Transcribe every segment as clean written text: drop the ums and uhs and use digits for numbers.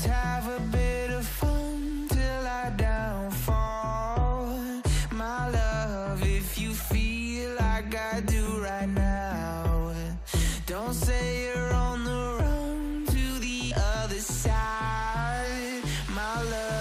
Let's have a bit of fun till I downfall. My love, if you feel like I do right now, don't say you're on the run to the other side, my love.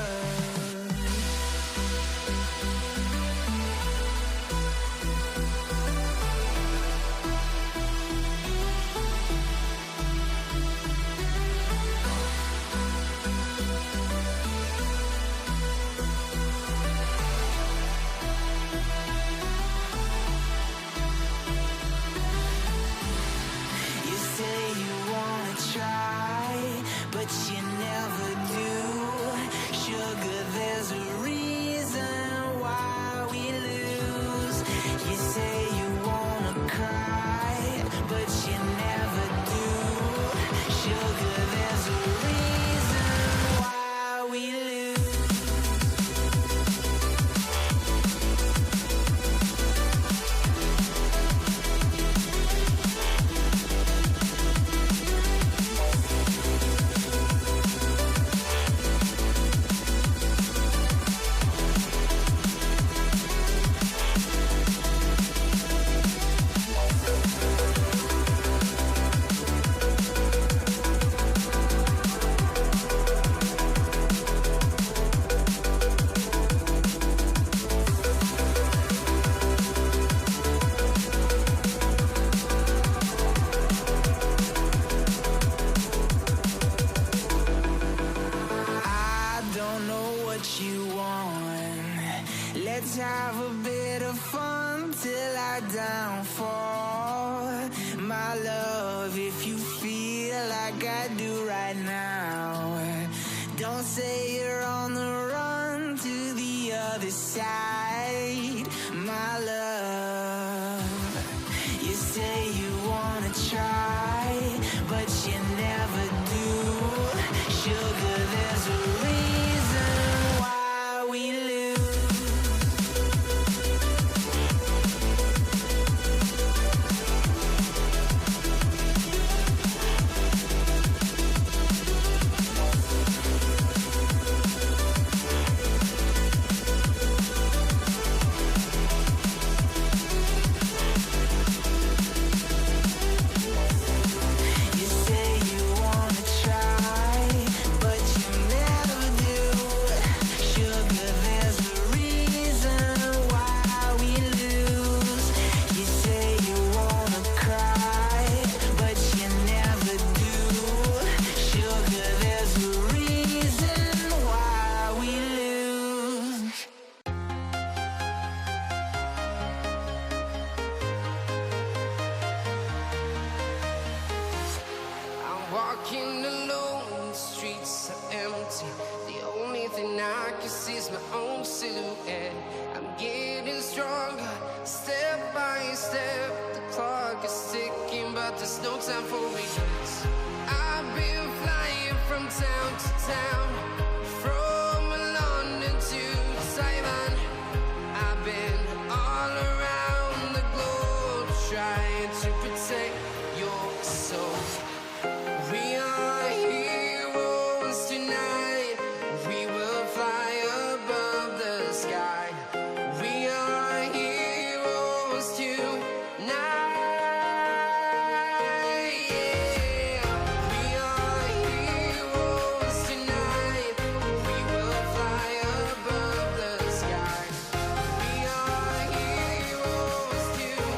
But you never do. Sugar, there's a reason why we lose. You say you wanna cry, but you never do. Sugar, there's a reason why we lose. Let's have a bit of fun till I downfall. My love, if you feel like I do right now, don't say you're on the run to the other side, my love. You say you wanna try, but you never do. Sugar, there's a reason why we lose. Walking alone, the streets are empty. The only thing I can see is my own silhouette. I'm getting stronger, step by step. The clock is ticking, but there's no time for regrets. I've been flying from town to town, from London to Taiwan. I've been all around the globe, trying to protect your soul. We are heroes tonight. We will fly above the sky. We are heroes tonight. Yeah. We are heroes tonight. We will fly above the sky. We are heroes tonight.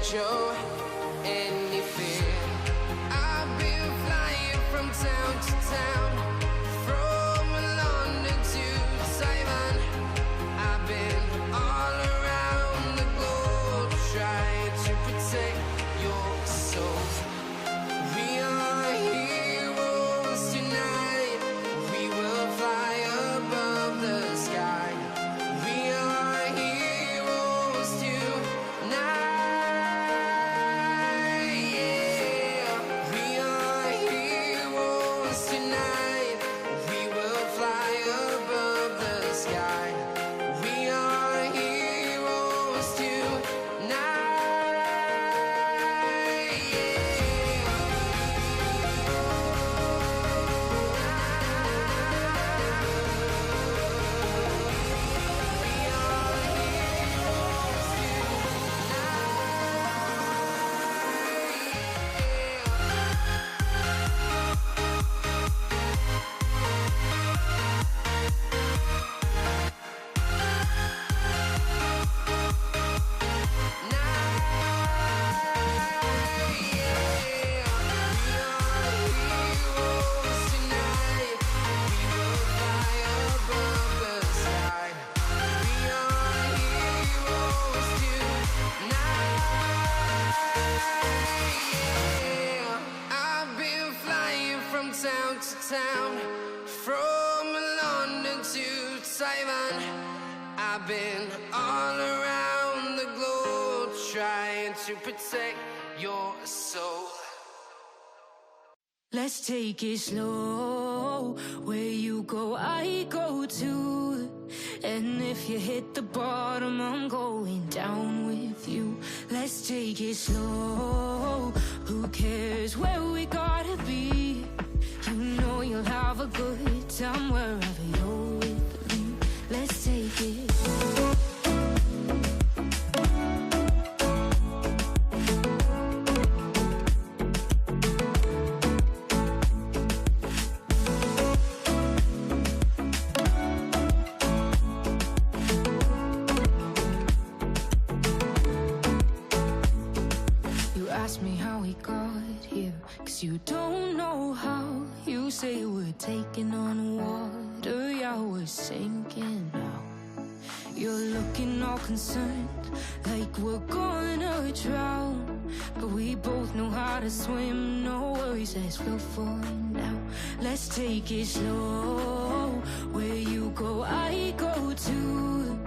Show any fear. I've been flying from town to town, from London to Taiwan. I've been all around the globe, trying to protect your soul. We are heroes tonight. surviving. I've been all around the globe trying to protect your soul. Let's take it slow. Where you go, I go too. And if you hit the bottom, I'm going down with you. Let's take it slow. Who cares where we gotta be? You know you'll have a good time wherever you're with me. Let's take it. You don't know how. You say we're taking on water, yeah, we're sinking now. You're looking all concerned, like we're gonna drown. But we both know how to swim, no worries, let's go for it now. Let's take it slow. Where you go, I go too.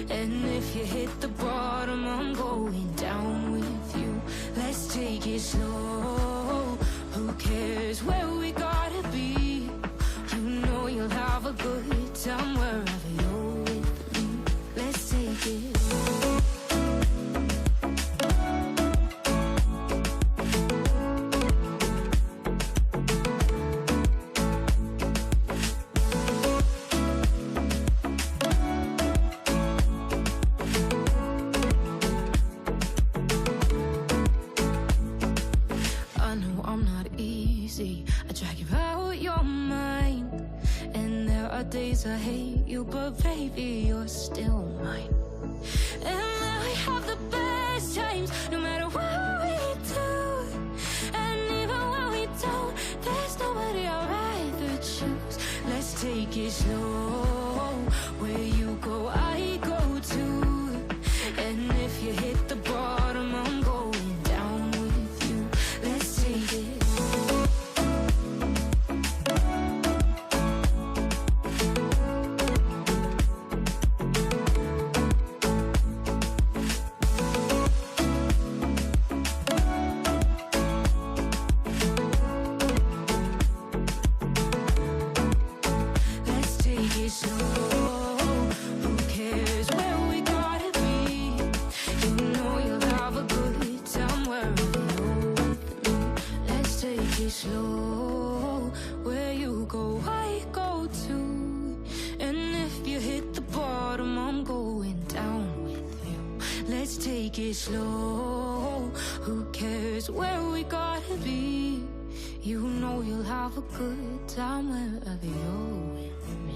And if you hit the bottom, I'm going down with you. Let's take it slow. Who cares where we gotta be? You know you'll have a good time wherever you're with me. Let's take it. Days I hate you, but baby, you're still mine. And we have the best times, no matter what we do. And even when we don't, there's nobody I'd rather choose. Let's take it slow. Where you go, I go too. And if you hit the bottom, I'm going down with you. Let's take it. Slow, where you go, I go too. And if you hit the bottom, I'm going down with you. Let's take it slow. Who cares where we gotta be? You know you'll have a good time wherever you're with me.